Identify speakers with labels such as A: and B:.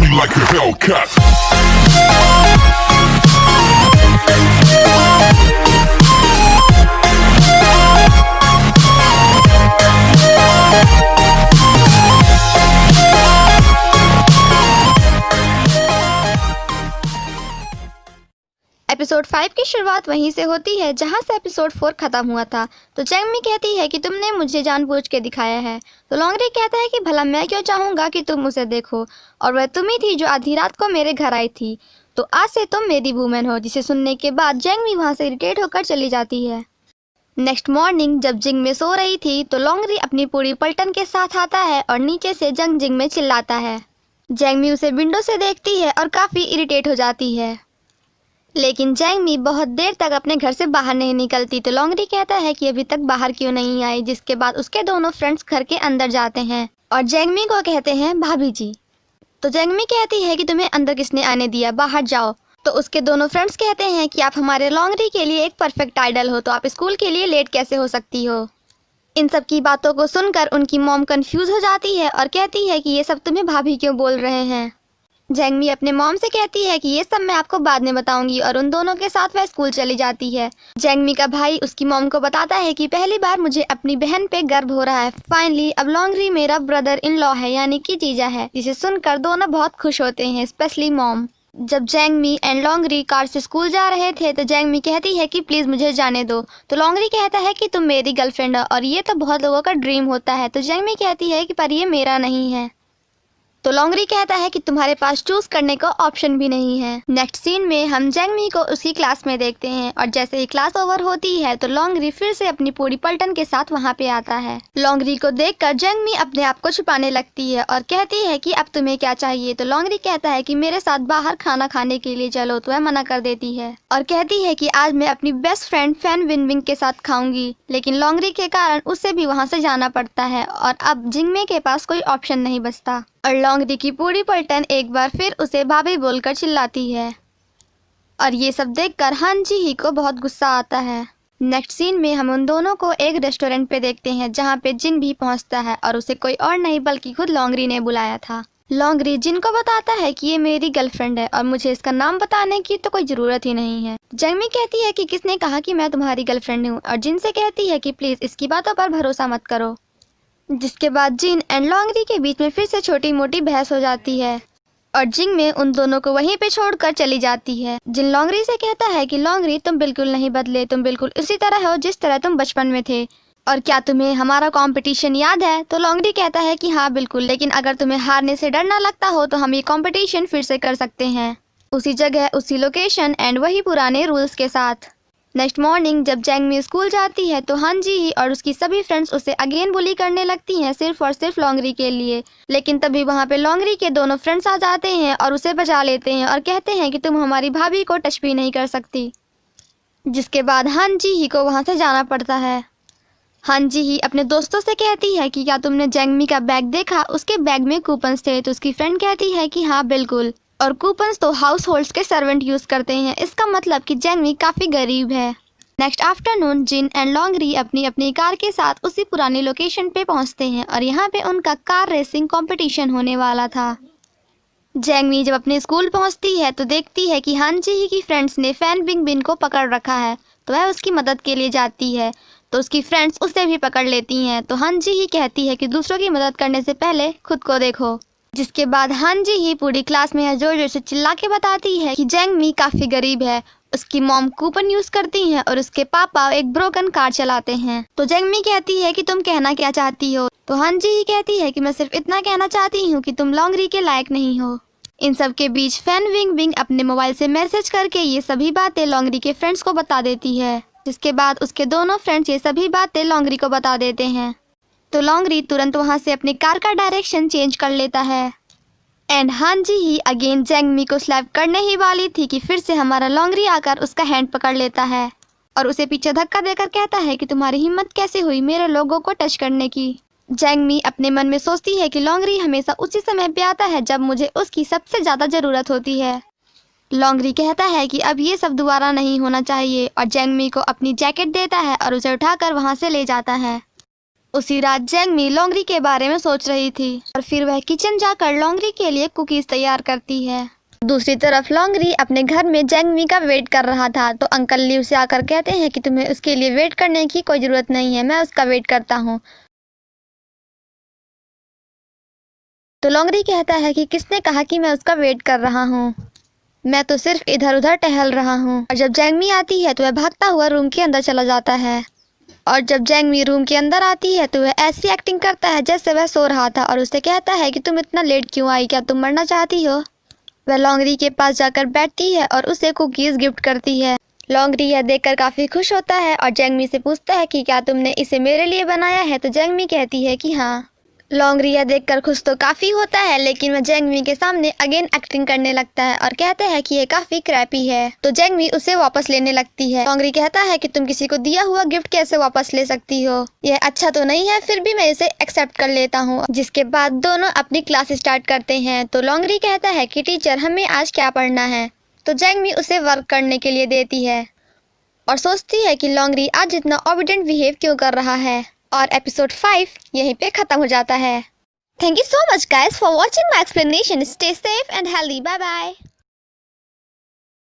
A: me like a Hellcat.
B: Episode 5 की शुरुआत वहीं से होती है जहां से एपिसोड 4 खत्म हुआ था। तो जैंगमी कहती है कि तुमने मुझे जानबूझ के दिखाया है। तो लॉन्गरी कहता है कि भला मैं क्यों चाहूँगा कि तुम उसे देखो, और वह तुम ही थी जो आधी रात को मेरे घर आई थी। तो आज से तुम मेरी वूमेन हो। जिसे सुनने के बाद जैंगमी वहाँ से इरिटेट होकर चली जाती है। नेक्स्ट मॉर्निंग जब जिंग में सो रही थी तो लॉन्गरी अपनी पूरी पलटन के साथ आता है और नीचे से जंग जिंग में चिल्लाता है। जैंगमी उसे विंडो से देखती है और काफ़ी इरिटेट हो जाती है, लेकिन जैंगमी बहुत देर तक अपने घर से बाहर नहीं निकलती। तो लॉन्गरी कहता है कि अभी तक बाहर क्यों नहीं आई, जिसके बाद उसके दोनों फ्रेंड्स घर के अंदर जाते हैं और जैंगमी को कहते हैं भाभी जी। तो जैंगमी कहती है कि तुम्हें अंदर किसने आने दिया, बाहर जाओ। तो उसके दोनों फ्रेंड्स कहते हैं कि आप हमारे लॉन्गरी के लिए एक परफेक्ट आइडल हो, तो आप स्कूल के लिए लेट कैसे हो सकती हो। इन सब की बातों को सुनकर उनकी मॉम कंफ्यूज हो जाती है और कहती है कि ये सब तुम्हें भाभी क्यों बोल रहे हैं। जैंगमी अपने मॉम से कहती है कि ये सब मैं आपको बाद में बताऊंगी, और उन दोनों के साथ वह स्कूल चली जाती है। जैंगमी का भाई उसकी मॉम को बताता है कि पहली बार मुझे अपनी बहन पे गर्व हो रहा है। फाइनली अब लॉन्गरी मेरा ब्रदर इन लॉ है, यानी कि जीजा है। जिसे सुनकर दोनों बहुत खुश होते हैं, स्पेशली मॉम। जब जैंगमी एंड लॉन्गरी कार से स्कूल जा रहे थे तो जैंगमी कहती है कि प्लीज़ मुझे जाने दो। तो लॉन्गरी कहता है कि तुम मेरी गर्लफ्रेंड हो और ये तो बहुत लोगों का ड्रीम होता है। तो जैंगमी कहती है कि पर ये मेरा नहीं है। तो लॉन्गरी कहता है कि तुम्हारे पास चूज करने का ऑप्शन भी नहीं है। नेक्स्ट सीन में हम जैंगमी को उसकी क्लास में देखते हैं और जैसे ही क्लास ओवर होती है तो लॉन्गरी फिर से अपनी पूरी पलटन के साथ वहाँ पे आता है। लॉन्गरी को देखकर जैंगमी अपने आप को छुपाने लगती है और कहती है कि अब तुम्हें क्या चाहिए। तो लॉन्गरी कहता है कि मेरे साथ बाहर खाना खाने के लिए चलो। तो वह मना कर देती है और कहती है कि आज मैं अपनी बेस्ट फ्रेंड फैन विनविंग के साथ खाऊंगी, लेकिन लॉन्गरी के कारण उसे भी वहाँ से जाना पड़ता है और अब जिंगमे के पास कोई ऑप्शन नहीं बचता। और लॉन्गरी की पूरी पलटन एक बार फिर उसे भाभी बोलकर चिल्लाती है और ये सब देखकर हान जी ही को बहुत गुस्सा आता है। नेक्स्ट सीन में हम उन दोनों को एक रेस्टोरेंट पे देखते हैं जहाँ पे जिन भी पहुँचता है और उसे कोई और नहीं बल्कि खुद लॉन्गरी ने बुलाया था। लॉन्गरी जिन को बताता है कि ये मेरी गर्लफ्रेंड है और मुझे इसका नाम बताने की तो कोई ज़रूरत ही नहीं है। जैंगमी कहती है कि किसने कहा कि मैं तुम्हारी गर्लफ्रेंड हूँ, और जिन से कहती है कि प्लीज़ इसकी बातों पर भरोसा मत करो। जिसके बाद जिन एंड लॉन्गरी के बीच में फिर से छोटी मोटी बहस हो जाती है और जिंग में उन दोनों को वहीं पे छोड़कर चली जाती है। जिन लॉन्गरी से कहता है कि लॉन्गरी तुम बिल्कुल नहीं बदले, तुम बिल्कुल उसी तरह हो जिस तरह तुम बचपन में थे, और क्या तुम्हें हमारा कंपटीशन याद है। तो लॉन्गरी कहता है कि हाँ बिल्कुल, लेकिन अगर तुम्हें हारने से डर ना लगता हो तो हम ये कंपटीशन फिर से कर सकते हैं, उसी जगह उसी लोकेशन एंड वही पुराने रूल्स के साथ। नेक्स्ट मॉर्निंग जब जैंगमी स्कूल जाती है तो हान जी ही और उसकी सभी फ्रेंड्स उसे अगेन बुली करने लगती हैं सिर्फ और सिर्फ लॉन्गरी के लिए। लेकिन तभी वहाँ पे लॉन्गरी के दोनों फ्रेंड्स आ जाते हैं और उसे बचा लेते हैं और कहते हैं कि तुम हमारी भाभी को टच भी नहीं कर सकती। जिसके बाद हान जी ही को वहाँ से जाना पड़ता है। हान जी ही अपने दोस्तों से कहती है कि क्या तुमने जैंगमी का बैग देखा, उसके बैग में कूपन्स थे। तो उसकी फ्रेंड कहती है कि हाँ बिल्कुल, और कूपन्स तो हाउस होल्ड्स के सर्वेंट यूज़ करते हैं, इसका मतलब कि जैंगमी काफ़ी गरीब है। नेक्स्ट आफ्टरनून जिन एंड लॉन्गरी अपनी अपनी कार के साथ उसी पुरानी लोकेशन पे पहुंचते हैं और यहाँ पे उनका कार रेसिंग कंपटीशन होने वाला था। जैंगमी जब अपने स्कूल पहुंचती है तो देखती है कि हान जी ही की फ्रेंड्स ने फैन बिंग बिन को पकड़ रखा है, तो वह उसकी मदद के लिए जाती है। तो उसकी फ्रेंड्स उसे भी पकड़ लेती हैं। तो हान जी ही कहती है कि दूसरों की मदद करने से पहले खुद को देखो। जिसके बाद हान जी ही पूरी क्लास में जोर जोर से चिल्ला के बताती है कि जैंगमी काफ़ी गरीब है, उसकी मॉम कूपन यूज़ करती हैं और उसके पापा एक ब्रोकन कार चलाते हैं। तो जैंगमी कहती है कि तुम कहना क्या चाहती हो। तो हान जी ही कहती है कि मैं सिर्फ इतना कहना चाहती हूँ कि तुम लॉन्गरी के लायक नहीं हो। इन सब के बीच फैन विंग विंग अपने मोबाइल से मैसेज करके ये सभी बातें लॉन्गरी के फ्रेंड्स को बता देती है। जिसके बाद उसके दोनों फ्रेंड्स ये सभी बातें लॉन्गरी को बता देते हैं। तो लॉन्गरी तुरंत वहाँ से अपनी कार का डायरेक्शन चेंज कर लेता है एंड हान जी ही अगेन जैंगमी को स्लैप करने ही वाली थी कि फिर से हमारा लॉन्गरी आकर उसका हैंड पकड़ लेता है और उसे पीछे धक्का देकर कहता है कि तुम्हारी हिम्मत कैसे हुई मेरे लोगों को टच करने की। जैंगमी अपने मन में सोचती है कि लॉन्गरी हमेशा उसी समय पे आता है जब मुझे उसकी सबसे ज़्यादा ज़रूरत होती है। लॉन्गरी कहता है कि अब ये सब दोबारा नहीं होना चाहिए और जैंगमी को अपनी जैकेट देता है और उसे उठाकर वहाँ से ले जाता है। उसी रात जैंगमी लोंगरी के बारे में सोच रही थी और फिर वह किचन जाकर लोंगरी के लिए कुकीज तैयार करती है। दूसरी तरफ लोंगरी अपने घर में जैंगमी का वेट कर रहा था तो अंकल ली उसे आकर कहते हैं कि तुम्हें उसके लिए वेट करने की कोई ज़रूरत नहीं है, मैं उसका वेट करता हूँ। तो लोंगरी कहता है कि किसने कहा कि मैं उसका वेट कर रहा हूँ, मैं तो सिर्फ इधर उधर टहल रहा हूँ। और जब जैंगमी आती है तो वह भागता हुआ रूम के अंदर चला जाता है और जब जैंगमी रूम के अंदर आती है तो वह ऐसी एक्टिंग करता है जैसे वह सो रहा था और उससे कहता है कि तुम इतना लेट क्यों आई, क्या तुम मरना चाहती हो। वह लोंगरी के पास जाकर बैठती है और उसे कुकीज़ गिफ्ट करती है। लोंगरी यह देखकर काफ़ी खुश होता है और जैंगमी से पूछता है कि क्या तुमने इसे मेरे लिए बनाया है, तो जैंगमी कहती है कि हाँ। लोंगरी यह देखकर खुश तो काफ़ी होता है लेकिन वह जैंगमी के सामने अगेन एक्टिंग करने लगता है और कहता है कि यह काफ़ी क्रैपी है। तो जैंगमी उसे वापस लेने लगती है। लोंगरी कहता है कि तुम किसी को दिया हुआ गिफ्ट कैसे वापस ले सकती हो, यह अच्छा तो नहीं है, फिर भी मैं इसे एक्सेप्ट कर लेता हूँ। जिसके बाद दोनों अपनी क्लास स्टार्ट करते हैं। तो लोंगरी कहता है कि टीचर हमें आज क्या पढ़ना है, तो जैंगमी उसे वर्क करने के लिए देती है और सोचती है कि लोंगरी आज इतना ओबीडिएंट बिहेव क्यों कर रहा है। और एपिसोड 5 यहीं पे खत्म हो जाता है। Thank you so much guys for watching my explanation. Stay safe and healthy. Bye bye.